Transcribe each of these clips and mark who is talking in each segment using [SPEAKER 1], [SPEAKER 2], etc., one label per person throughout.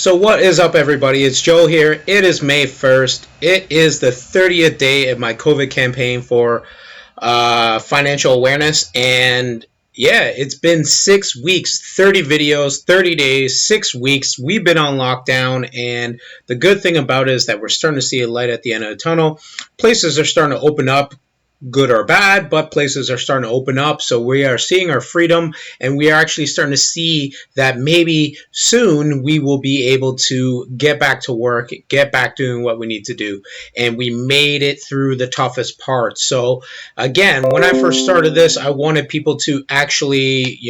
[SPEAKER 1] So what is up, everybody? It's Joe here. It is May 1st. It is the 30th day of my COVID campaign for financial awareness. And yeah, it's been 6 weeks, 30 videos, 30 days, 6 weeks. We've been on lockdown. And the good thing about it is that we're starting to see a light at the end of the tunnel. Places are starting to open up, good or bad, but places are starting to open up. So we are seeing our freedom, and we are actually starting to see that maybe soon we will be able to get back to work, get back doing what we need to do. And we made it through the toughest part. So again, when I first started this, I wanted people to actually,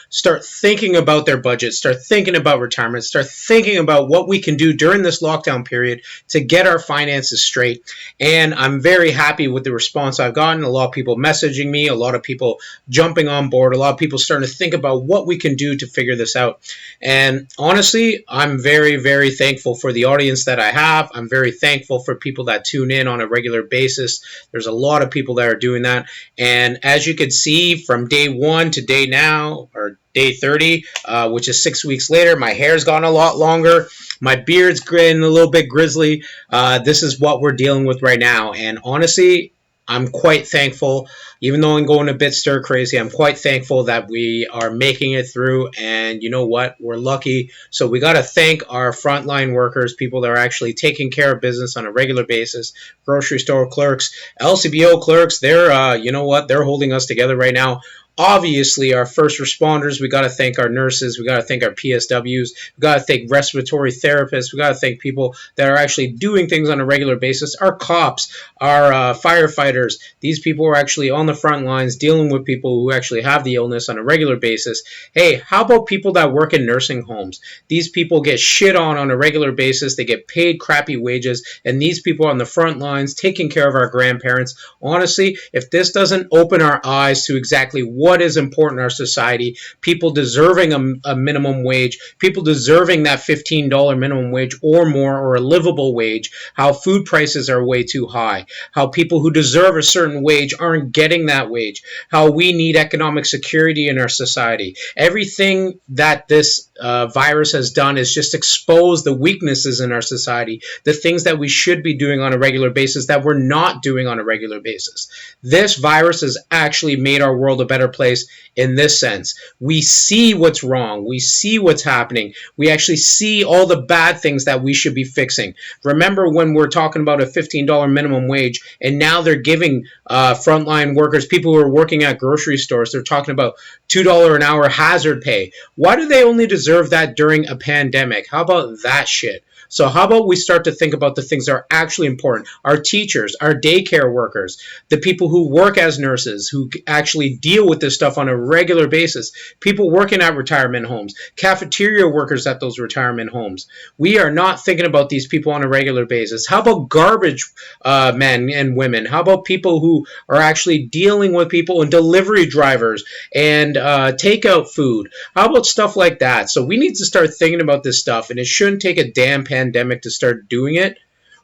[SPEAKER 1] start thinking about their budget, start thinking about retirement, start thinking about what we can do during this lockdown period to get our finances straight. And I'm very happy with the response I've gotten. A lot of people messaging me, a lot of people jumping on board, a lot of people starting to think about what we can do to figure this out. And honestly, I'm very, very thankful for the audience that I have. I'm very thankful for people that tune in on a regular basis. There's a lot of people that are doing that. And as you can see, from day 1 to day now, or day 30, which is 6 weeks later, my hair's gone a lot longer. My beard's getting a little bit grizzly. This is what we're dealing with right now. And honestly, I'm quite thankful. Even though I'm going a bit stir crazy, I'm quite thankful that we are making it through. And you know what? We're lucky. So we got to thank our frontline workers, people that are actually taking care of business on a regular basis. Grocery store clerks, LCBO clerks, they're, you know what? They're holding us together right now. Obviously, our first responders, we got to thank our nurses, we got to thank our PSWs, we got to thank respiratory therapists, we got to thank people that are actually doing things on a regular basis, our cops, our firefighters. These people are actually on the front lines dealing with people who actually have the illness on a regular basis. Hey, how about people that work in nursing homes? These people get shit on a regular basis, they get paid crappy wages, and these people are on the front lines taking care of our grandparents. Honestly, if this doesn't open our eyes to exactly what is important in our society, people deserving a minimum wage, people deserving that $15 minimum wage or more, or a livable wage, how food prices are way too high, how people who deserve a certain wage aren't getting that wage, how we need economic security in our society. Everything that this virus has done is just expose the weaknesses in our society, the things that we should be doing on a regular basis that we're not doing on a regular basis. This virus has actually made our world a better place in this sense. We see what's wrong. We see what's happening. We actually see all the bad things that we should be fixing. Remember when we're talking about a $15 minimum wage, and now they're giving frontline workers, people who are working at grocery stores, they're talking about $2 an hour hazard pay. Why do they only deserve that during a pandemic? How about that shit? So how about we start to think about the things that are actually important? Our teachers, our daycare workers, the people who work as nurses, who actually deal with this stuff on a regular basis, people working at retirement homes, cafeteria workers at those retirement homes. We are not thinking about these people on a regular basis. How about garbage men and women? How about people who are actually dealing with people and delivery drivers and takeout food? How about stuff like that? So we need to start thinking about this stuff, and it shouldn't take a damn pandemic to start doing it.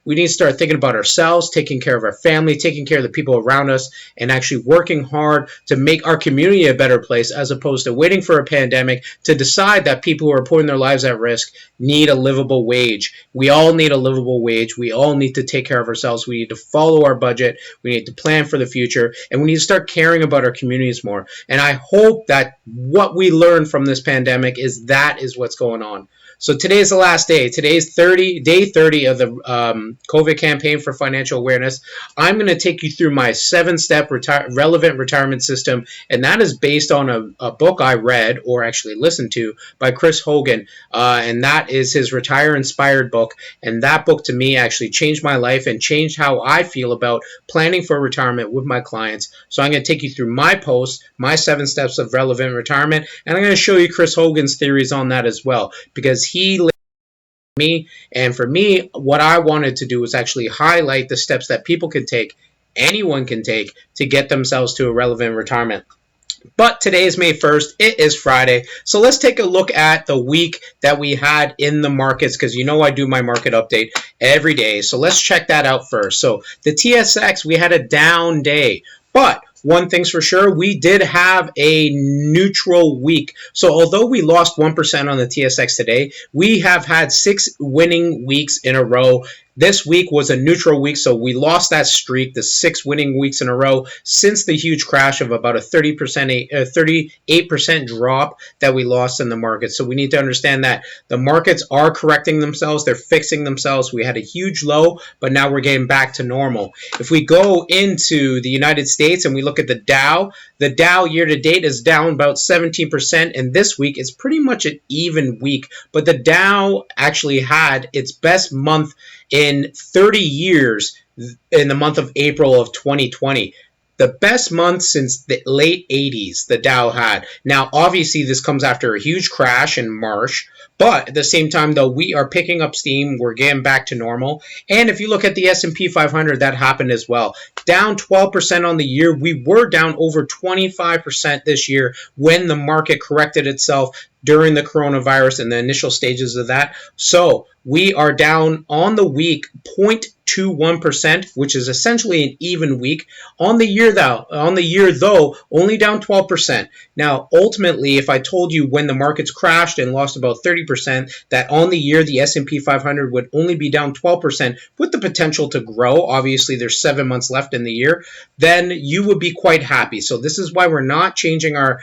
[SPEAKER 1] We need to start thinking about ourselves, taking care of our family, taking care of the people around us, and actually working hard to make our community a better place, as opposed to waiting for a pandemic to decide that people who are putting their lives at risk need a livable wage. We all need a livable wage. We all need to take care of ourselves. We need to follow our budget. We need to plan for the future, and we need to start caring about our communities more. And I hope that what we learn from this pandemic is that is what's going on. So today is the last day. Today is day 30 of the COVID campaign for financial awareness. I'm going to take you through my 7-step relevant retirement system, and that is based on a book I read, or actually listened to, by Chris Hogan, and that is his Retire Inspired book. And that book to me actually changed my life and changed how I feel about planning for retirement with my clients. So I'm going to take you through my post, my 7 steps of relevant retirement, and I'm going to show you Chris Hogan's theories on that as well, because he me, and for me, what I wanted to do was actually highlight the steps that people can take, anyone can take, to get themselves to a relevant retirement. But today is May 1st. It is Friday. So let's take a look at the week that we had in the markets, because you know I do my market update every day. So let's check that out first. So the TSX, we had a down day. But one thing's for sure, we did have a neutral week. So although we lost 1% on the TSX today, we have had 6 winning weeks in a row. This week was a neutral week, so we lost that streak, the 6 winning weeks in a row, since the huge crash of about a 38% drop that we lost in the market. So we need to understand that the markets are correcting themselves. They're fixing themselves. We had a huge low, but now we're getting back to normal. If we go into the United States and we look at the Dow year to date is down about 17%, and this week is pretty much an even week. But the Dow actually had its best month in 30 years in the month of April of 2020. The best month since the late 80s the Dow had. Now, obviously, this comes after a huge crash in March, but at the same time, though, we are picking up steam. We're getting back to normal. And if you look at the S&P 500, that happened as well. Down 12% on the year. We were down over 25% this year when the market corrected itself during the coronavirus and the initial stages of that. So we are down on the week 0.21%, which is essentially an even week. On the year though, only down 12%. Now, ultimately, if I told you when the markets crashed and lost about 30%, that on the year the S&P 500 would only be down 12% with the potential to grow, obviously there's 7 months left in the year, then you would be quite happy. So this is why we're not changing our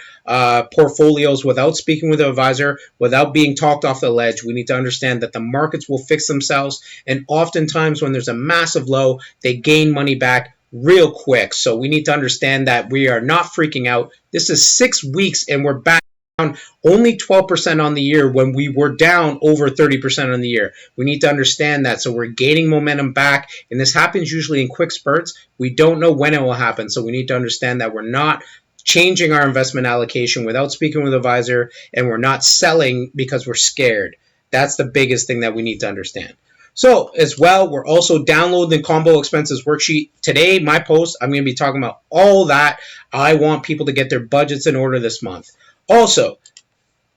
[SPEAKER 1] portfolios without speaking with an advisor, without being talked off the ledge. We need to understand that the markets will fix themselves, and oftentimes when there's a massive low, they gain money back real quick. So we need to understand that we are not freaking out. This is 6 weeks and we're back down only 12% on the year when we were down over 30% on the year. We need to understand that. So we're gaining momentum back, and this happens usually in quick spurts. We don't know when it will happen, so we need to understand that we're not changing our investment allocation without speaking with an advisor, and we're not selling because we're scared. That's the biggest thing that we need to understand. So as well, we're also downloading the combo expenses worksheet. Today, my post, I'm going to be talking about all that. I want people to get their budgets in order this month. Also,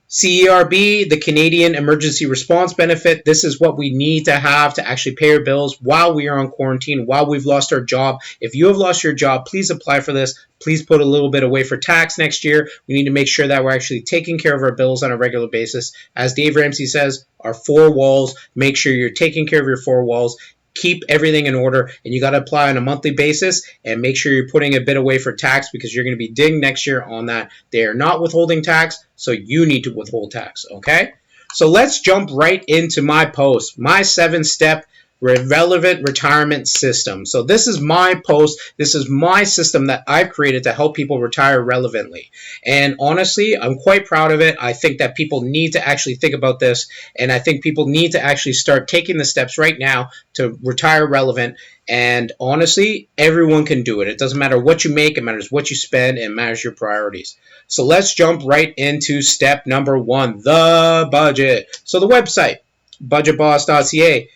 [SPEAKER 1] CERB, the Canadian Emergency Response Benefit, this is what we need to have to actually pay our bills while we are on quarantine, while we've lost our job. If you have lost your job, please apply for this. Please put a little bit away for tax next year. We need to make sure that we're actually taking care of our bills on a regular basis. As Dave Ramsey says, our 4 walls, make sure you're taking care of your 4 walls. Keep everything in order, and you got to apply on a monthly basis, and make sure you're putting a bit away for tax because you're going to be dinged next year on that. They are not withholding tax, so you need to withhold tax, okay? So let's jump right into my post, my 7-step relevant retirement system. So this is my post. This is my system that I've created to help people retire relevantly. And honestly, I'm quite proud of it. I think that people need to actually think about this, and I think people need to actually start taking the steps right now to retire relevant. And honestly, everyone can do it. It doesn't matter what you make. It matters what you spend. It matters your priorities. So let's jump right into step number 1, the budget. So the website, budgetboss.ca.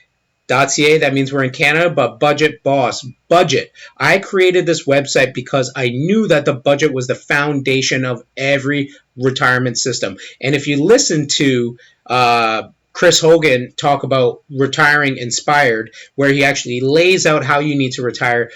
[SPEAKER 1] .ca, that means we're in Canada, but Budget Boss, budget. I created this website because I knew that the budget was the foundation of every retirement system. And if you listen to Chris Hogan talk about retiring inspired, where he actually lays out how you need to retire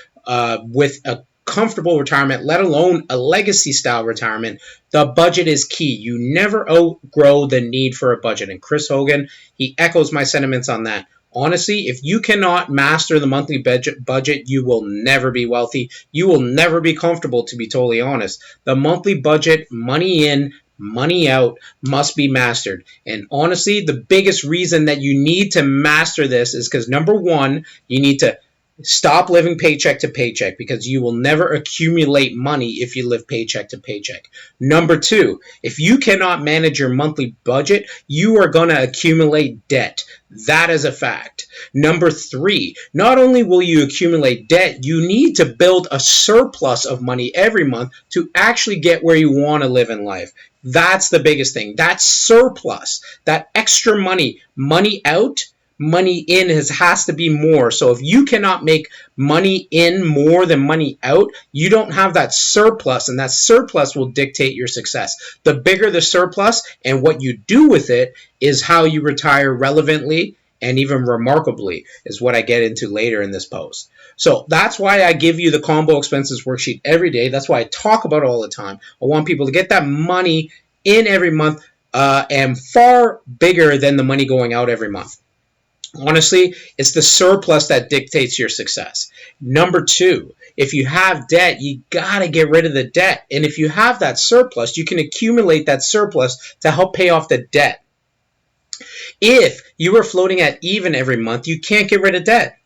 [SPEAKER 1] with a comfortable retirement, let alone a legacy style retirement, the budget is key. You never outgrow the need for a budget. And Chris Hogan, he echoes my sentiments on that. Honestly, if you cannot master the monthly budget, you will never be wealthy. You will never be comfortable, to be totally honest. The monthly budget, money in, money out, must be mastered. And honestly, the biggest reason that you need to master this is because, number 1, you need to stop living paycheck to paycheck, because you will never accumulate money if you live paycheck to paycheck. Number 2, if you cannot manage your monthly budget, you are going to accumulate debt. That is a fact. Number 3, not only will you accumulate debt, you need to build a surplus of money every month to actually get where you want to live in life. That's the biggest thing. That surplus, that extra money, money out, money in has to be more. So if you cannot make money in more than money out, you don't have that surplus, and that surplus will dictate your success. The bigger the surplus and what you do with it is how you retire relevantly and even remarkably is what I get into later in this post. So that's why I give you the combo expenses worksheet every day. That's why I talk about it all the time. I want people to get that money in every month and far bigger than the money going out every month. Honestly, it's the surplus that dictates your success. Number two, if you have debt, you got to get rid of the debt. And if you have that surplus, you can accumulate that surplus to help pay off the debt. If you are floating at even every month, you can't get rid of debt.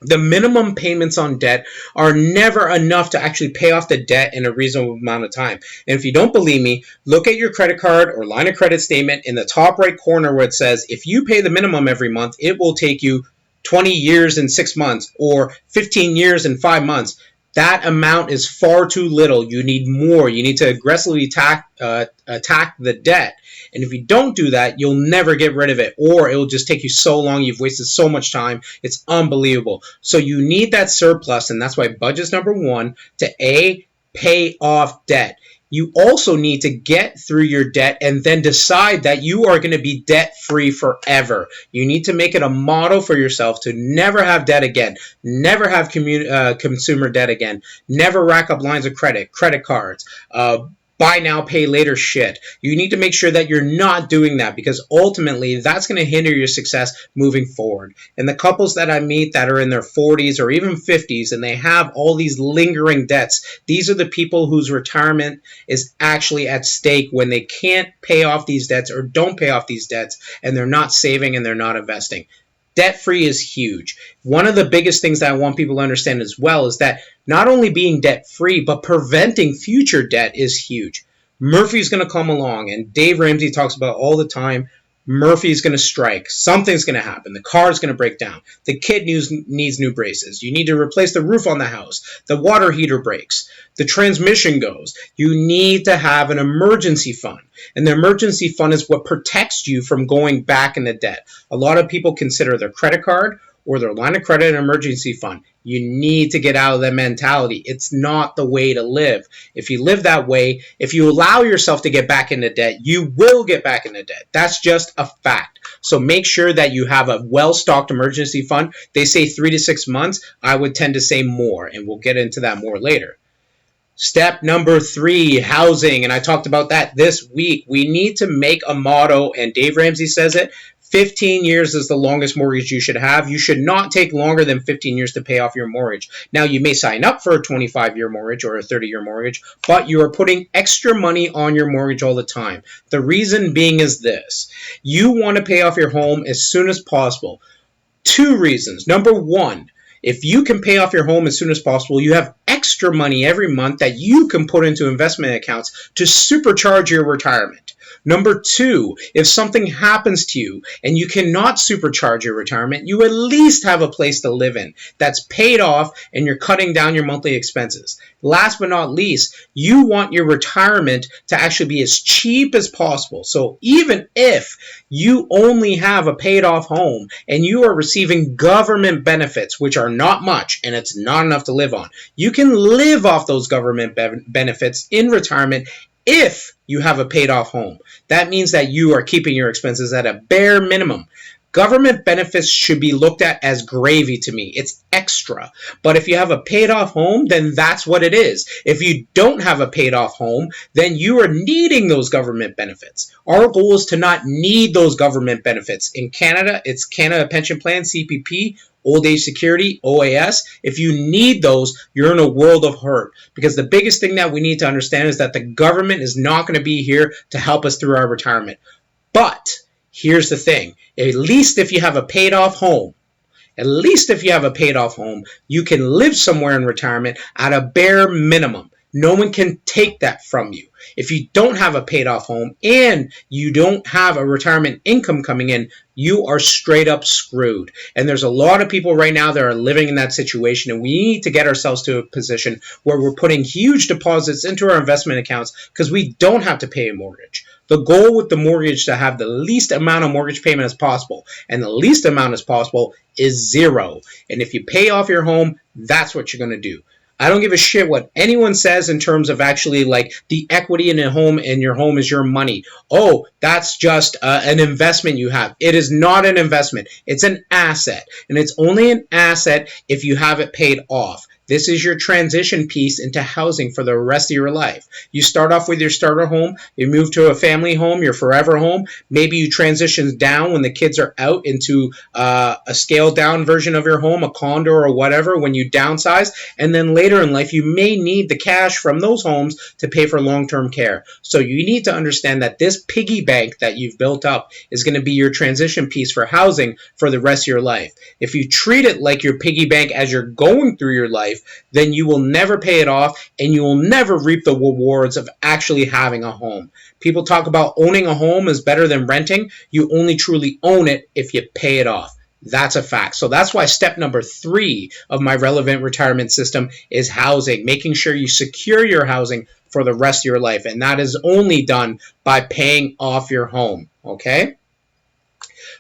[SPEAKER 1] The minimum payments on debt are never enough to actually pay off the debt in a reasonable amount of time. And if you don't believe me, look at your credit card or line of credit statement in the top right corner where it says, if you pay the minimum every month, it will take you 20 years and 6 months or 15 years and 5 months. That amount is far too little. You need more. You need to aggressively attack the debt. And if you don't do that, you'll never get rid of it, or it will just take you so long. You've wasted so much time. It's unbelievable. So you need that surplus, and that's why budget's number one, to pay off debt. You also need to get through your debt and then decide that you are going to be debt-free forever. You need to make it a motto for yourself to never have debt again, never have consumer debt again, never rack up lines of credit cards, buy now, pay later shit. You need to make sure that you're not doing that, because ultimately that's going to hinder your success moving forward. And the couples that I meet that are in their 40s or even 50s and they have all these lingering debts, these are the people whose retirement is actually at stake when they can't pay off these debts or don't pay off these debts, and they're not saving and they're not investing. Debt-free is huge. One of the biggest things that I want people to understand as well is that not only being debt-free, but preventing future debt is huge. Murphy's going to come along, and Dave Ramsey talks about all the time, Murphy's going to strike. Something's going to happen. The car's going to break down. The kid needs new braces. You need to replace the roof on the house. The water heater breaks. The transmission goes. You need to have an emergency fund. And the emergency fund is what protects you from going back into debt. A lot of people consider their credit card or their line of credit an emergency fund. You need to get out of that mentality. It's not the way to live. If you live that way, if you allow yourself to get back into debt, you will get back into debt. That's just a fact. So make sure that you have a well-stocked emergency fund. They say 3 to 6 months. I would tend to say more, and we'll get into that more later. Step number 3, housing. And I talked about that this week. We need to make a motto, and Dave Ramsey says it, 15 years is the longest mortgage you should have. You should not take longer than 15 years to pay off your mortgage. Now, you may sign up for a 25-year mortgage or a 30-year mortgage, but you are putting extra money on your mortgage all the time. The reason being is this. You want to pay off your home as soon as possible. 2 reasons. Number 1, if you can pay off your home as soon as possible, you have extra money every month that you can put into investment accounts to supercharge your retirement. Number 2, if something happens to you and you cannot supercharge your retirement, you at least have a place to live in that's paid off and you're cutting down your monthly expenses. Last but not least, you want your retirement to actually be as cheap as possible. So even if you only have a paid off home and you are receiving government benefits, which are not much and it's not enough to live on, you can live off those government benefits in retirement if you have a paid off home. That means that you are keeping your expenses at a bare minimum. Government benefits should be looked at as gravy to me. It's extra. But if you have a paid off home, then that's what it is. If you don't have a paid off home, then you are needing those government benefits. Our goal is to not need those government benefits. In Canada, it's Canada Pension Plan, CPP, Old Age Security, OAS. If you need those, you're in a world of hurt. Because the biggest thing that we need to understand is that the government is not going to be here to help us through our retirement. But here's the thing. At least if you have a paid off home, you can live somewhere in retirement at a bare minimum. No one can take that from you. If you don't have a paid off home and you don't have a retirement income coming in, you are straight up screwed. And there's a lot of people right now that are living in that situation, and we need to get ourselves to a position where we're putting huge deposits into our investment accounts because we don't have to pay a mortgage. The goal with the mortgage is to have the least amount of mortgage payment as possible, and the least amount as possible is 0. And if you pay off your home, that's what you're going to do. I don't give a shit what anyone says in terms of actually like the equity in a home, and your home is your money. Oh, that's just an investment you have. It is not an investment. It's an asset. And it's only an asset if you have it paid off. This is your transition piece into housing for the rest of your life. You start off with your starter home, you move to a family home, your forever home. Maybe you transition down when the kids are out into a scaled down version of your home, a condo or whatever, when you downsize. And then later in life, you may need the cash from those homes to pay for long-term care. So you need to understand that this piggy bank that you've built up is going to be your transition piece for housing for the rest of your life. If you treat it like your piggy bank as you're going through your life, then you will never pay it off, and you will never reap the rewards of actually having a home. People talk about owning a home is better than renting. You only truly own it if you pay it off. That's a fact. So that's why step number 3 of my relevant retirement system is housing, making sure you secure your housing for the rest of your life. And that is only done by paying off your home. Okay?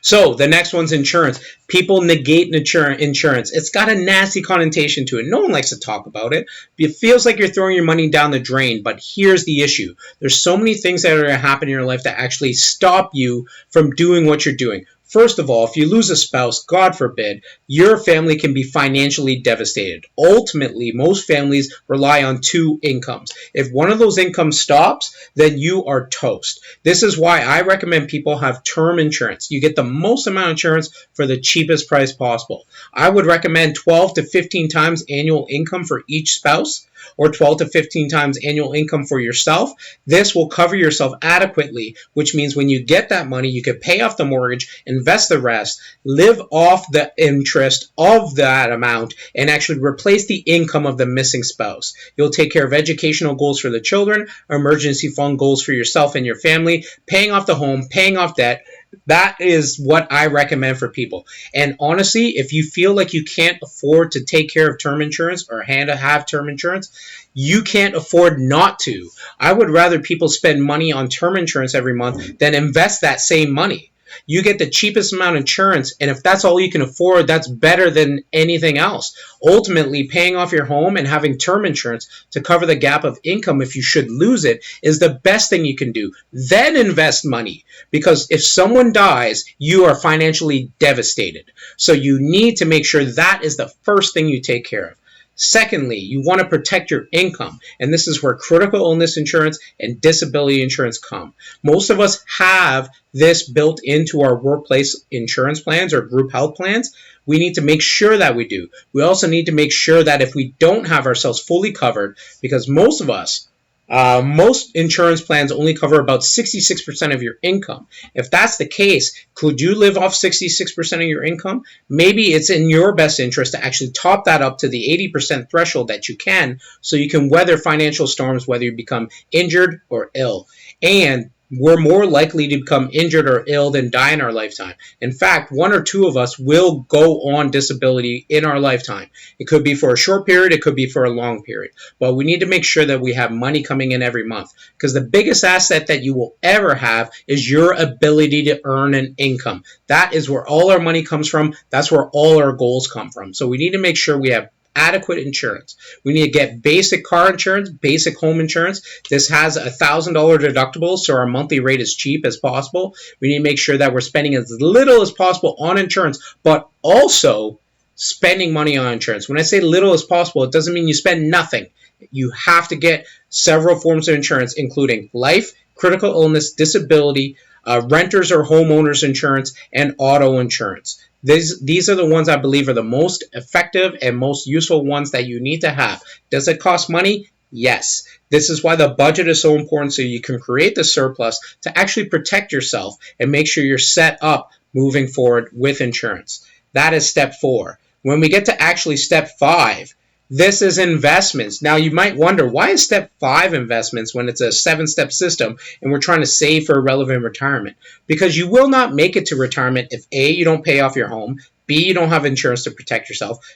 [SPEAKER 1] So the next one's insurance. People negate insurance. It's got a nasty connotation to it. No one likes to talk about it. It feels like you're throwing your money down the drain, but here's the issue. There's so many things that are going to happen in your life that actually stop you from doing what you're doing. First of all, if you lose a spouse, God forbid, your family can be financially devastated. Ultimately, most families rely on 2 incomes. If one of those incomes stops, then you are toast. This is why I recommend people have term insurance. You get the most amount of insurance for the cheapest price possible. I would recommend 12 to 15 times annual income for each spouse, or 12 to 15 times annual income for yourself. This will cover yourself adequately, which means when you get that money, you can pay off the mortgage, invest the rest, live off the interest of that amount, and actually replace the income of the missing spouse. You'll take care of educational goals for the children, emergency fund goals for yourself and your family, paying off the home, paying off debt. That is what I recommend for people. And honestly, if you feel like you can't afford to take care of term insurance or have term insurance, you can't afford not to. I would rather people spend money on term insurance every month than invest that same money. You get the cheapest amount of insurance, and if that's all you can afford, that's better than anything else. Ultimately, paying off your home and having term insurance to cover the gap of income if you should lose it is the best thing you can do. Then invest money, because if someone dies, you are financially devastated. So you need to make sure that is the first thing you take care of. Secondly, you want to protect your income, and this is where critical illness insurance and disability insurance come. Most of us have this built into our workplace insurance plans or group health plans. We need to make sure that we do. We also need to make sure that if we don't have ourselves fully covered, because most of us, most insurance plans only cover about 66% of your income. If that's the case, could you live off 66% of your income? Maybe it's in your best interest to actually top that up to the 80% threshold that you can, so you can weather financial storms, whether you become injured or ill. And we're more likely to become injured or ill than die in our lifetime. In fact, 1 or 2 of us will go on disability in our lifetime. It could be for a short period, it could be for a long period. But we need to make sure that we have money coming in every month, because the biggest asset that you will ever have is your ability to earn an income. That is where all our money comes from. That's where all our goals come from. So we need to make sure we have adequate insurance. We need to get basic car insurance, basic home insurance. This has $1,000 deductible, so our monthly rate is cheap as possible. We need to make sure that we're spending as little as possible on insurance, but also spending money on insurance. When I say little as possible, it doesn't mean you spend nothing. You have to get several forms of insurance, including life, critical illness, disability, renters or homeowners insurance, and auto insurance. These are the ones I believe are the most effective and most useful ones that you need to have. Does it cost money? Yes. This is why the budget is so important, so you can create the surplus to actually protect yourself and make sure you're set up moving forward with insurance. That is step 4. When we get to actually step 5, this is investments. Now, you might wonder, why is step 5 investments when it's a 7-step system and we're trying to save for relevant retirement? Because you will not make it to retirement if A, you don't pay off your home, B, you don't have insurance to protect yourself,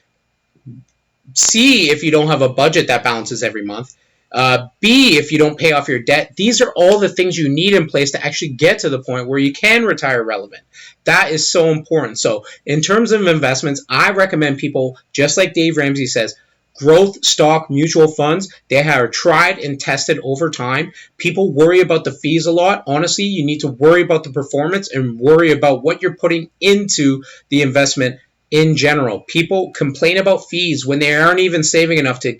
[SPEAKER 1] C, if you don't have a budget that balances every month, B, if you don't pay off your debt. These are all the things you need in place to actually get to the point where you can retire relevant. That is so important. So in terms of investments, I recommend people, just like Dave Ramsey says, growth stock mutual funds, they are tried and tested over time. People worry about the fees a lot. Honestly, you need to worry about the performance and worry about what you're putting into the investment in general. People complain about fees when they aren't even saving enough to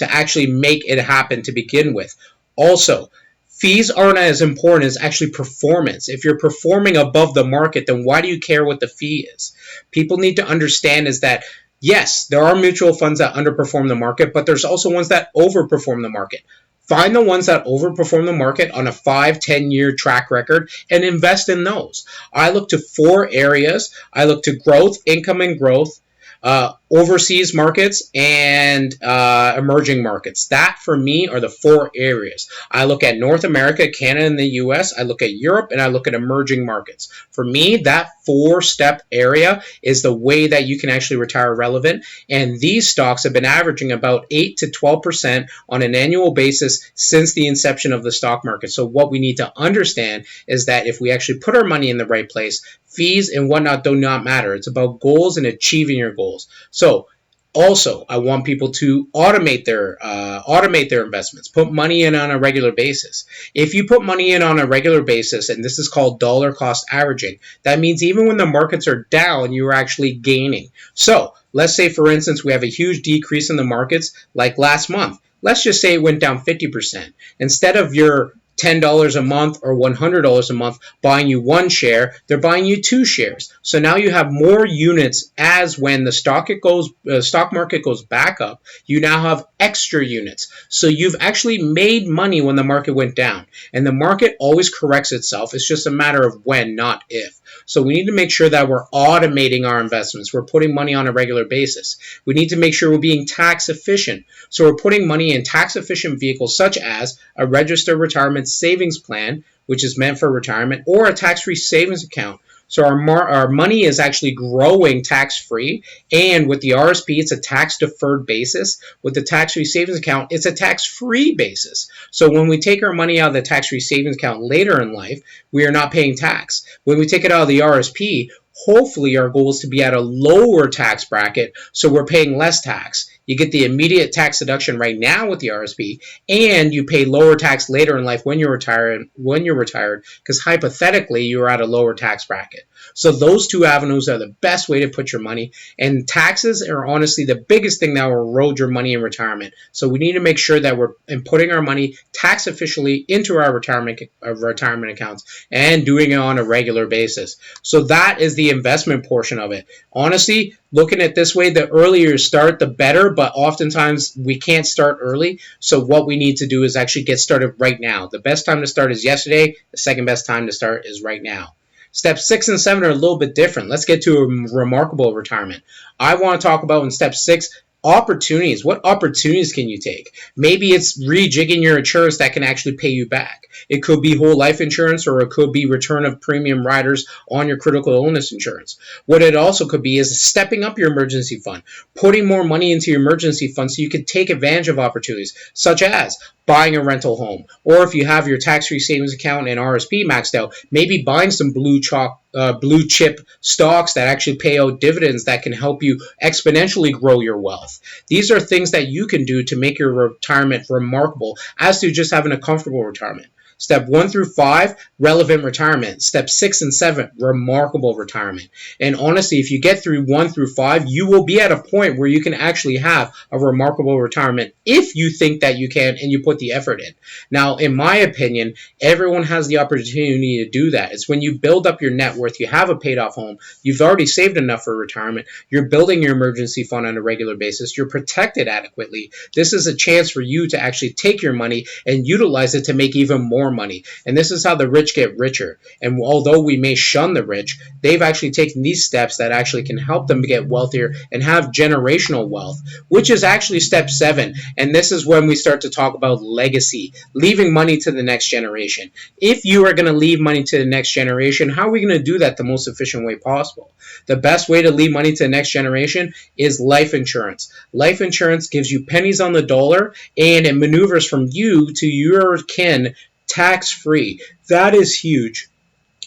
[SPEAKER 1] actually make it happen to begin with. Also, fees aren't as important as actually performance. If you're performing above the market, then why do you care what the fee is? People need to understand is that yes, there are mutual funds that underperform the market, but there's also ones that overperform the market. Find the ones that overperform the market on a 5-10 year track record and invest in those. I look to 4 areas. I look to growth, income and growth, overseas markets, and emerging markets. That for me are the 4 areas. I look at North America, Canada, and the US. I look at Europe, and I look at emerging markets. For me, that 4-step area is the way that you can actually retire relevant. And these stocks have been averaging about 8 to 12% on an annual basis since the inception of the stock market. So what we need to understand is that if we actually put our money in the right place, fees and whatnot do not matter. It's about goals and achieving your goals. So also, I want people to automate their investments. Put money in on a regular basis. If you put money in on a regular basis, and this is called dollar cost averaging, that means even when the markets are down, you're actually gaining. So let's say, for instance, we have a huge decrease in the markets, like last month. Let's just say it went down 50%. Instead of your $10 a month or $100 a month buying you 1 share, they're buying you 2 shares. So now you have more units as when the stock market goes back up, you now have extra units. So you've actually made money when the market went down. And the market always corrects itself. It's just a matter of when, not if. So we need to make sure that we're automating our investments. We're putting money on a regular basis. We need to make sure we're being tax efficient. So we're putting money in tax efficient vehicles such as a registered retirement savings plan, which is meant for retirement, or a tax-free savings account. So our money is actually growing tax-free, and with the RSP, it's a tax-deferred basis. With the tax-free savings account, it's a tax-free basis. So when we take our money out of the tax-free savings account later in life, we are not paying tax. When we take it out of the RSP, hopefully our goal is to be at a lower tax bracket, so we're paying less tax. You get the immediate tax deduction right now with the RSP, and you pay lower tax later in life when you're retired, because hypothetically you're at a lower tax bracket. So those 2 avenues are the best way to put your money, and taxes are honestly the biggest thing that will erode your money in retirement. So we need to make sure that we're putting our money tax efficiently into our retirement accounts and doing it on a regular basis. So that is the investment portion of it. Honestly, looking at this way, the earlier you start, the better, but oftentimes we can't start early. So what we need to do is actually get started right now. The best time to start is yesterday. The second best time to start is right now. Steps 6 and 7 are a little bit different. Let's get to a remarkable retirement. I want to talk about in step 6, opportunities. What opportunities can you take? Maybe it's rejigging your insurance that can actually pay you back. It could be whole life insurance, or it could be return of premium riders on your critical illness insurance. What it also could be is stepping up your emergency fund, putting more money into your emergency fund so you can take advantage of opportunities, such as buying a rental home, or if you have your tax-free savings account and RSP maxed out, maybe buying some blue chip stocks that actually pay out dividends that can help you exponentially grow your wealth. These are things that you can do to make your retirement remarkable, as to just having a comfortable retirement. Step 1 through 5, relevant retirement. Step 6 and 7, remarkable retirement. And honestly, if you get through 1 through 5, you will be at a point where you can actually have a remarkable retirement if you think that you can and you put the effort in. Now, in my opinion, everyone has the opportunity to do that. It's when you build up your net worth, you have a paid off home, you've already saved enough for retirement, you're building your emergency fund on a regular basis, you're protected adequately. This is a chance for you to actually take your money and utilize it to make even more money. And this is how the rich get richer. And although we may shun the rich, they've actually taken these steps that actually can help them get wealthier and have generational wealth, which is actually step 7. And this is when we start to talk about legacy, leaving money to the next generation. If you are going to leave money to the next generation, how are we going to do that the most efficient way possible? The best way to leave money to the next generation is life insurance. Life insurance gives you pennies on the dollar, and it maneuvers from you to your kin tax-free. That is huge.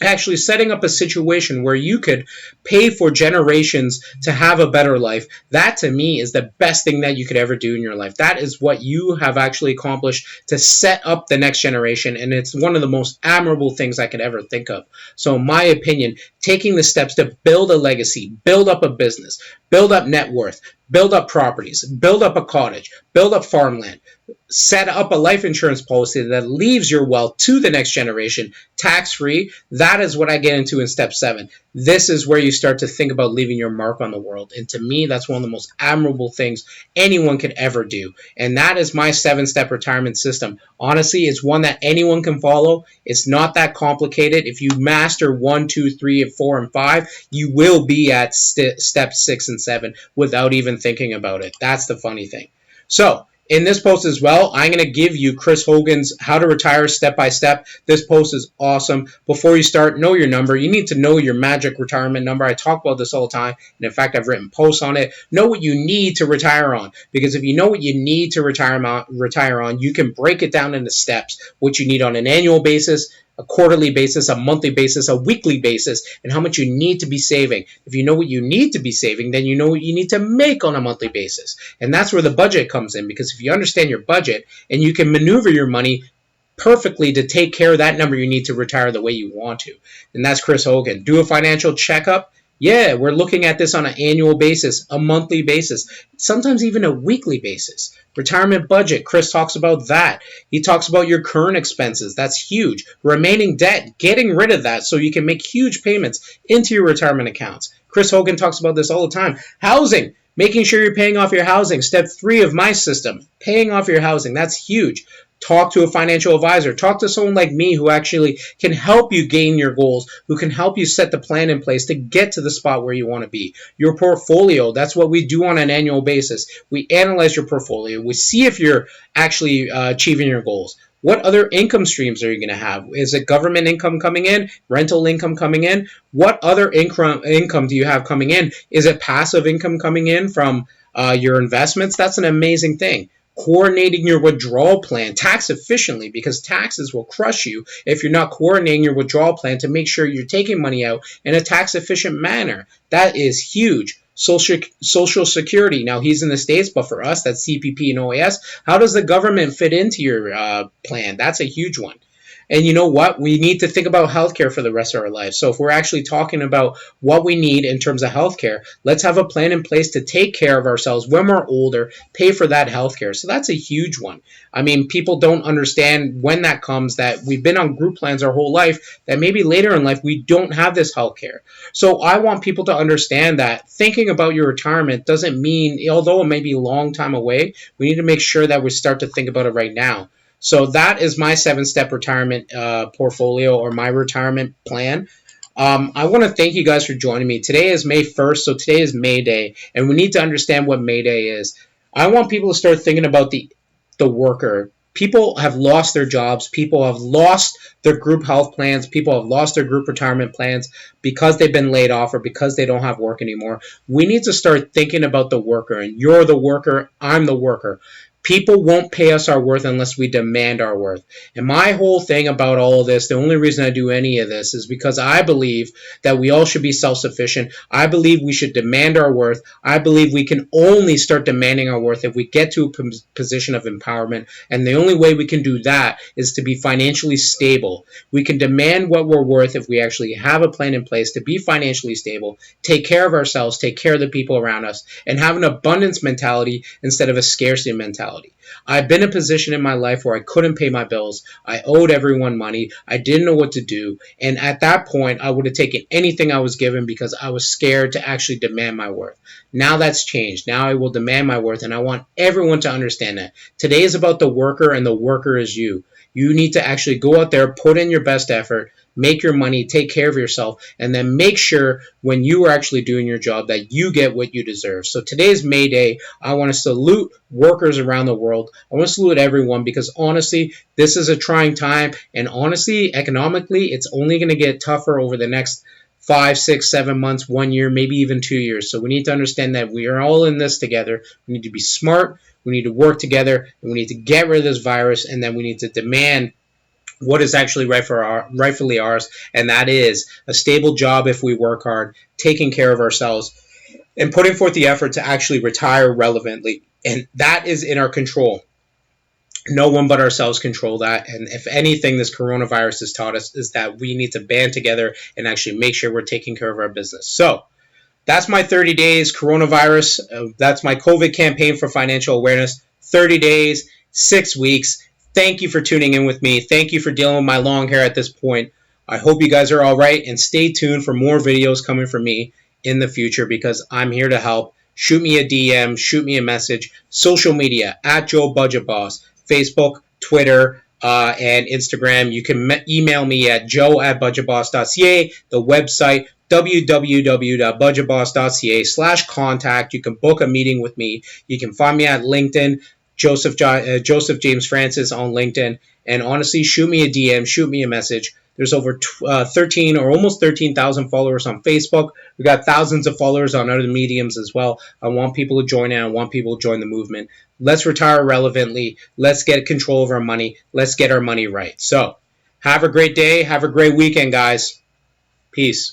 [SPEAKER 1] actually setting up a situation where you could pay for generations to have a better life. That to me is the best thing that you could ever do in your life. That is what you have actually accomplished to set up the next generation, and it's one of the most admirable things I could ever think of. So in my opinion, taking the steps to build a legacy, build up a business, build up net worth, build up properties, build up a cottage, build up farmland, set up a life insurance policy that leaves your wealth to the next generation tax free. That is what I get into in step 7. This is where you start to think about leaving your mark on the world. And to me, that's one of the most admirable things anyone could ever do. And that is my 7-step retirement system. Honestly, it's one that anyone can follow. It's not that complicated. If you master 1, 2, 3, and 4, and 5, you will be at step 6 and 7 without even thinking about it. That's the funny thing. So, in this post as well, I'm going to give you Chris Hogan's How to Retire Step by Step. This post is awesome. Before you start, know your number. You need to know your magic retirement number. I talk about this all the time, and in fact, I've written posts on it. Know what you need to retire on, because if you know what you need to retire on, you can break it down into steps, what you need on an annual basis, a quarterly basis, a monthly basis, a weekly basis, and how much you need to be saving. If you know what you need to be saving, then you know what you need to make on a monthly basis. And that's where the budget comes in, because if you understand your budget and you can maneuver your money perfectly to take care of that number you need to retire the way you want to. And that's Chris Hogan. Do a financial checkup. Yeah, we're looking at this on an annual basis, a monthly basis, sometimes even a weekly basis. Retirement budget, Chris talks about that. He talks about your current expenses. That's huge. Remaining debt, getting rid of that so you can make huge payments into your retirement accounts. Chris Hogan talks about this all the time. Housing, making sure you're paying off your housing. Step 3 of my system, paying off your housing. That's huge. Talk to a financial advisor. Talk to someone like me who actually can help you gain your goals, who can help you set the plan in place to get to the spot where you want to be. Your portfolio, that's what we do on an annual basis. We analyze your portfolio. We see if you're actually achieving your goals. What other income streams are you going to have? Is it government income coming in? Rental income coming in? What other income do you have coming in? Is it passive income coming in from your investments? That's an amazing thing. Coordinating your withdrawal plan tax efficiently, because taxes will crush you if you're not coordinating your withdrawal plan to make sure you're taking money out in a tax efficient manner. That is huge. Social Security. Now, he's in the States, but for us, that's CPP and OAS. How does the government fit into your plan? That's a huge one. And you know what? We need to think about healthcare for the rest of our lives. So if we're actually talking about what we need in terms of healthcare, let's have a plan in place to take care of ourselves when we're older, pay for that healthcare. So that's a huge one. I mean, people don't understand when that comes, that we've been on group plans our whole life, that maybe later in life we don't have this healthcare. So I want people to understand that thinking about your retirement doesn't mean, although it may be a long time away, we need to make sure that we start to think about it right now. So that is my 7-step retirement portfolio, or my retirement plan. I want to thank you guys for joining me. Today is May 1st, so today is May Day, and we need to understand what May Day is. I want people to start thinking about the worker. People have lost their jobs. People have lost their group health plans. People have lost their group retirement plans because they've been laid off or because they don't have work anymore. We need to start thinking about the worker, and you're the worker, I'm the worker. People won't pay us our worth unless we demand our worth. And my whole thing about all of this, the only reason I do any of this is because I believe that we all should be self-sufficient. I believe we should demand our worth. I believe we can only start demanding our worth if we get to a position of empowerment. And the only way we can do that is to be financially stable. We can demand what we're worth if we actually have a plan in place to be financially stable, take care of ourselves, take care of the people around us, and have an abundance mentality instead of a scarcity mentality. I've been in a position in my life where I couldn't pay my bills. I owed everyone money. I didn't know what to do. And at that point, I would have taken anything I was given because I was scared to actually demand my worth. Now that's changed. Now I will demand my worth, and I want everyone to understand that. Today is about the worker, and the worker is you. You need to actually go out there, put in your best effort, make your money, take care of yourself, and then make sure when you are actually doing your job that you get what you deserve. So today's May Day. I want to salute workers around the world. I want to salute everyone, because honestly, this is a trying time, and honestly, economically, it's only going to get tougher over the next 5, 6, 7 months, 1 year, maybe even 2 years. So we need to understand that we are all in this together. We need to be smart. We need to work together, and we need to get rid of this virus, and then we need to demand what is actually rightfully ours, and that is a stable job if we work hard, taking care of ourselves, and putting forth the effort to actually retire relevantly. And that is in our control. No one but ourselves control that. And if anything, this coronavirus has taught us is that we need to band together and actually make sure we're taking care of our business. So that's my 30 days coronavirus. That's my COVID campaign for financial awareness. 30 days, 6 weeks. Thank you for tuning in with me. Thank you for dealing with my long hair at this point. I hope you guys are all right, and stay tuned for more videos coming from me in the future because I'm here to help. Shoot me a DM, shoot me a message. Social media at Joe Budget Boss, Facebook, Twitter, and Instagram. You can email me at joe@budgetboss.ca. The website www.budgetboss.ca/contact. You can book a meeting with me. You can find me at LinkedIn, Joseph James Francis on LinkedIn. And honestly, shoot me a DM, shoot me a message. There's over 13 or almost 13,000 followers on Facebook. We got thousands of followers on other mediums as well. I want people to join in. I want people to join the movement. Let's retire relevantly. Let's get control of our money. Let's get our money right. So have a great day. Have a great weekend, guys. Peace.